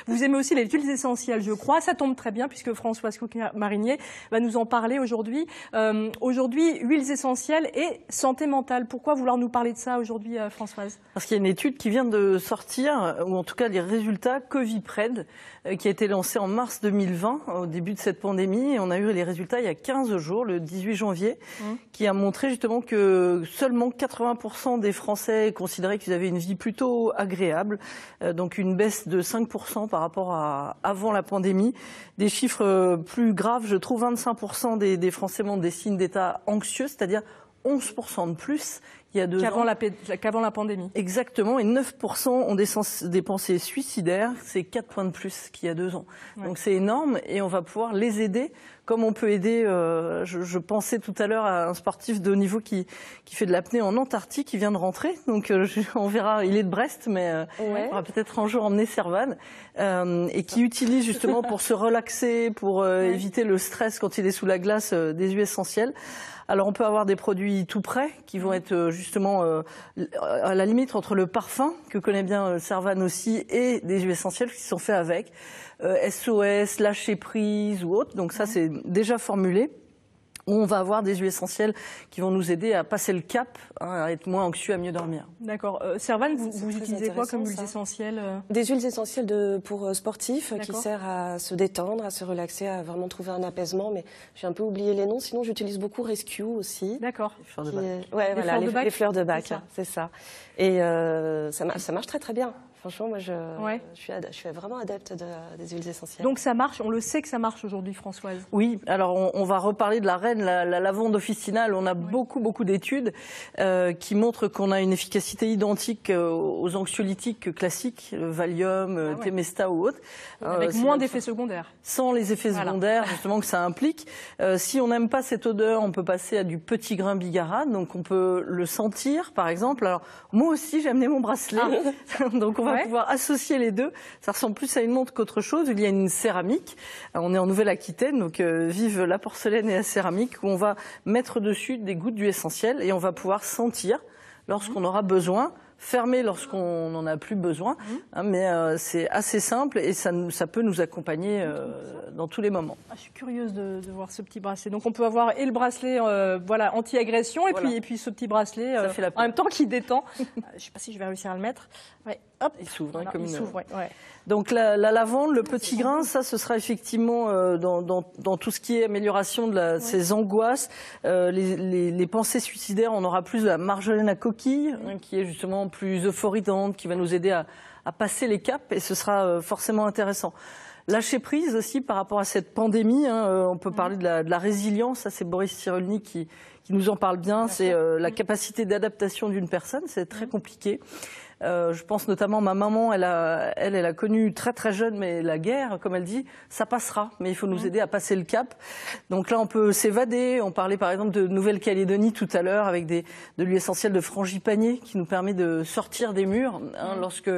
Vous aimez aussi les huiles essentielles, je crois. Ça tombe très bien puisque Françoise Coquin-Marinier va nous en parler aujourd'hui. Aujourd'hui, huiles essentielles et santé mentale. Pourquoi vouloir nous parler de ça aujourd'hui, Françoise? Parce qu'il y a une étude qui vient de sortir, ou en tout cas les résultats Covipred, qui a été lancée en mars 2020, au début de cette pandémie. Et on a eu les résultats il y a 15 jours, le 18 janvier, qui a montré justement que seulement 80% des Français considéraient qu'ils avaient une vie plutôt agréable. Donc une baisse de 5% par rapport à avant la pandémie. Des chiffres plus graves, je trouve, 25% des Français montrent des signes d'état anxieux, c'est-à-dire 11% de plus il y a 2 ans. Qu'avant la pandémie. Exactement, et 9% ont des pensées suicidaires, c'est 4 points de plus qu'il y a 2 ans. Ouais. Donc c'est énorme et on va pouvoir les aider comme on peut aider, je pensais tout à l'heure à un sportif de haut niveau qui fait de l'apnée en Antarctique, qui vient de rentrer, donc on verra, il est de Brest, mais on va peut-être un jour emmener Servan, et qui utilise justement pour se relaxer, pour éviter le stress quand il est sous la glace, des huiles essentielles. Alors on peut avoir des produits tout prêts qui vont être justement à la limite entre le parfum, que connaît bien Servan aussi, et des huiles essentielles qui sont faits avec. SOS, lâcher prise ou autre, donc ça c'est déjà formulé. On va avoir des huiles essentielles qui vont nous aider à passer le cap, à être moins anxieux, à mieux dormir. D'accord. Servan, vous utilisez quoi comme huiles essentielles? Des huiles essentielles pour sportifs qui servent à se détendre, à se relaxer, à vraiment trouver un apaisement. Mais j'ai un peu oublié les noms. Sinon, j'utilise beaucoup Rescue aussi. D'accord. Les fleurs de bac. Ouais, voilà, les fleurs de bac, c'est ça. Et ça marche très très bien. Franchement, moi, je suis vraiment adepte des huiles essentielles. Donc ça marche, on le sait que ça marche aujourd'hui, Françoise. Oui, alors on va reparler de la reine, la lavande officinale. On a beaucoup d'études qui montrent qu'on a une efficacité identique aux anxiolytiques classiques, Valium, Temesta ou autres. Avec moins d'effets secondaires. Sans les effets secondaires, justement, que ça implique. Si on n'aime pas cette odeur, on peut passer à du petit grain bigarade, donc on peut le sentir, par exemple. Alors, moi aussi, j'ai amené mon bracelet, donc on va pouvoir associer les deux. Ça ressemble plus à une montre qu'autre chose. Il y a une céramique. On est en Nouvelle-Aquitaine, donc vive la porcelaine et la céramique, où on va mettre dessus des gouttes d'huile essentielle et on va pouvoir sentir lorsqu'on aura besoin, fermer lorsqu'on n'en a plus besoin, mais c'est assez simple et ça peut nous accompagner dans tous les moments. Je suis curieuse de voir ce petit bracelet. Donc on peut avoir et le bracelet anti-agression et puis ce petit bracelet en même temps qui détend. Je ne sais pas si je vais réussir à le mettre. Ouais. Hop, il s'ouvre comme il s'ouvre, ouais. Donc la lavande, le petit grain, ça ce sera effectivement dans tout ce qui est amélioration de ces angoisses, les pensées suicidaires. On aura plus de la marjolaine à coquille, qui est justement plus euphorisante, qui va nous aider à passer les caps, et ce sera forcément intéressant. Lâcher prise aussi par rapport à cette pandémie, on peut parler de la résilience. Ça, c'est Boris Cyrulnik qui nous en parle bien. C'est la capacité d'adaptation d'une personne, c'est très compliqué. Je pense notamment à ma maman, elle a connu très jeune, mais la guerre, comme elle dit, ça passera, mais il faut nous aider à passer le cap. Donc là, on peut s'évader. On parlait par exemple de Nouvelle-Calédonie tout à l'heure, avec de l'huile essentielle de frangipanier qui nous permet de sortir des murs, lorsque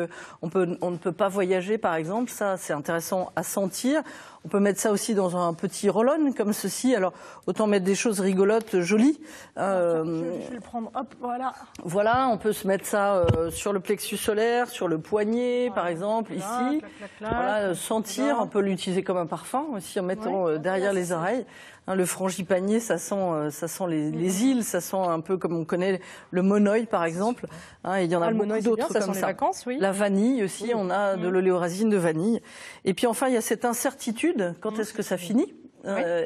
on ne peut pas voyager, par exemple. Ça, c'est intéressant à sentir. On peut mettre ça aussi dans un petit roll-on comme ceci. Alors, autant mettre des choses rigolotes, jolies. Je vais le prendre, hop, voilà. Voilà, on peut se mettre ça sur le plexus solaire, sur le poignet, par exemple, ici. Voilà, sentir, on peut l'utiliser comme un parfum aussi en mettant derrière les oreilles. Le frangipanier, ça sent les îles, ça sent un peu comme on connaît le monoï, par exemple. Et il y en a beaucoup d'autres comme ça. Les vacances, oui. La vanille aussi, on a de l'oléorasine de vanille. Et puis enfin, il y a cette incertitude. Quand est-ce que ça finit ?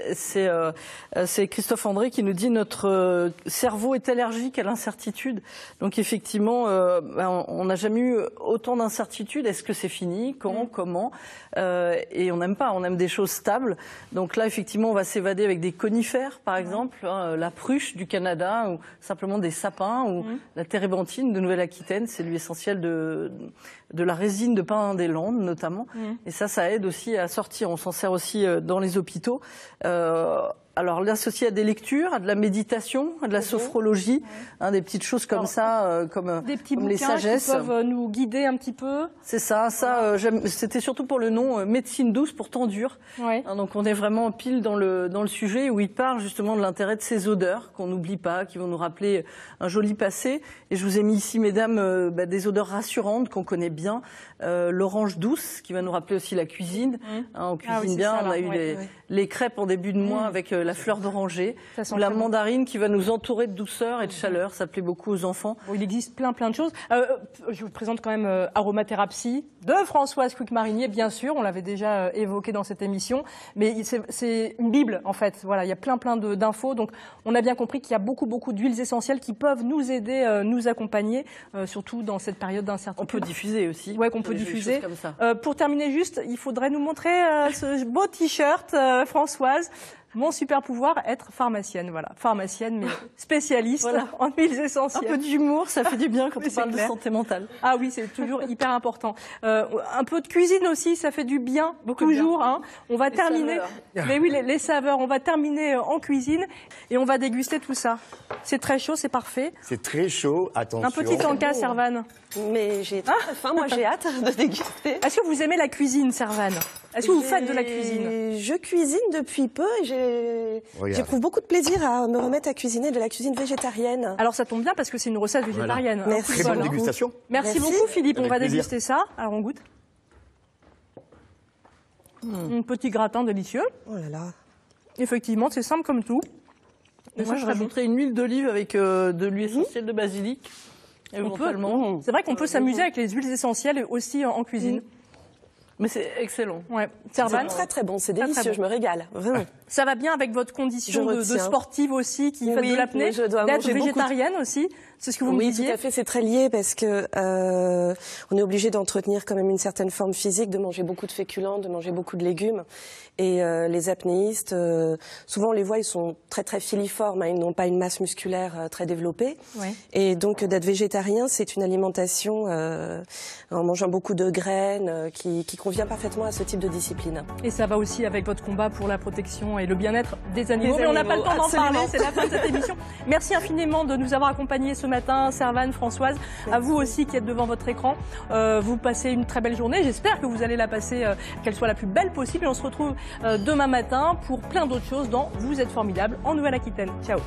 C'est Christophe André qui nous dit notre cerveau est allergique à l'incertitude. Donc effectivement, on n'a jamais eu autant d'incertitudes. Est-ce que c'est fini? Quand? Comment? Et on n'aime pas, on aime des choses stables. Donc là, effectivement, on va s'évader avec des conifères, par exemple, la pruche du Canada, ou simplement des sapins, ou la térébenthine de Nouvelle-Aquitaine. C'est l'huile essentielle de la résine de pin des Landes, notamment. Et ça aide aussi à sortir. On s'en sert aussi dans les hôpitaux. Alors, l'associer à des lectures, à de la méditation, à de la sophrologie, des petites choses comme ça, comme des petits comme les bouquins sagesses. qui peuvent nous guider un petit peu. C'est ça, c'était surtout pour le nom médecine douce pour temps dur. Ouais. Donc on est vraiment pile dans le sujet où il parle justement de l'intérêt de ces odeurs qu'on n'oublie pas, qui vont nous rappeler un joli passé. Et je vous ai mis ici, mesdames, des odeurs rassurantes qu'on connaît bien. L'orange douce, qui va nous rappeler aussi la cuisine. On cuisine bien, on a eu les crêpes en début de mois avec la fleur d'oranger. Ou la mandarine qui va nous entourer de douceur et de chaleur. Ça plaît beaucoup aux enfants. Bon, il existe plein de choses. Je vous présente quand même Aromathérapie de Françoise Cuq-Marinier, bien sûr. On l'avait déjà évoqué dans cette émission. Mais c'est une bible, en fait. Voilà, il y a plein d'infos. Donc, on a bien compris qu'il y a beaucoup d'huiles essentielles qui peuvent nous aider, nous accompagner, surtout dans cette période d'incertitude. On peut diffuser aussi. Ouais, qu'on peut diffuser. Comme ça. Pour terminer juste, il faudrait nous montrer ce beau t-shirt, Françoise. Mon super pouvoir, être pharmacienne, voilà. Pharmacienne, mais spécialiste en huiles essentielles. Un peu d'humour, ça fait du bien quand on parle de santé mentale. Ah oui, c'est toujours hyper important. Un peu de cuisine aussi, ça fait du bien, toujours. Bien. Hein. On va terminer. Mais oui, les saveurs. On va terminer en cuisine et on va déguster tout ça. C'est très chaud, c'est parfait. C'est très chaud, attention. Un petit encas, Servane. Mais j'ai très faim, moi j'ai hâte de déguster. Est-ce que vous aimez la cuisine, Servane? Est-ce que vous faites de la cuisine? Je cuisine depuis peu et j'éprouve beaucoup de plaisir à me remettre à cuisiner de la cuisine végétarienne. Alors ça tombe bien parce que c'est une recette végétarienne. Voilà. Merci. Très bonne dégustation. Merci beaucoup Philippe, on va déguster ça. Alors on goûte. Un petit gratin délicieux. Oh là là. Effectivement, c'est simple comme tout. Et moi je rajouterais une huile d'olive avec de l'huile essentielle de basilic. C'est vrai qu'on peut s'amuser avec les huiles essentielles aussi en cuisine. Mais c'est excellent. Ouais. C'est très bon, c'est délicieux, je me régale, vraiment. Ça va bien avec votre condition de sportive aussi, qui fait de l'apnée, d'être végétarienne aussi. C'est ce que vous me disiez. Oui, tout à fait, c'est très lié parce que on est obligé d'entretenir quand même une certaine forme physique, de manger beaucoup de féculents, de manger beaucoup de légumes. Et les apnéistes, souvent on les voit, ils sont très filiformes, ils n'ont pas une masse musculaire très développée. Ouais. Et donc d'être végétarien, c'est une alimentation en mangeant beaucoup de graines qui convient parfaitement à ce type de discipline. Et ça va aussi avec votre combat pour la protection et le bien-être des animaux. Mais on n'a pas le temps d'en parler, c'est la fin de cette émission. Merci infiniment de nous avoir accompagnés ce matin, Servane, Françoise. Merci. À vous aussi qui êtes devant votre écran. Vous passez une très belle journée. J'espère que vous allez la passer, qu'elle soit la plus belle possible. Et on se retrouve demain matin pour plein d'autres choses dans Vous êtes formidable en Nouvelle-Aquitaine. Ciao.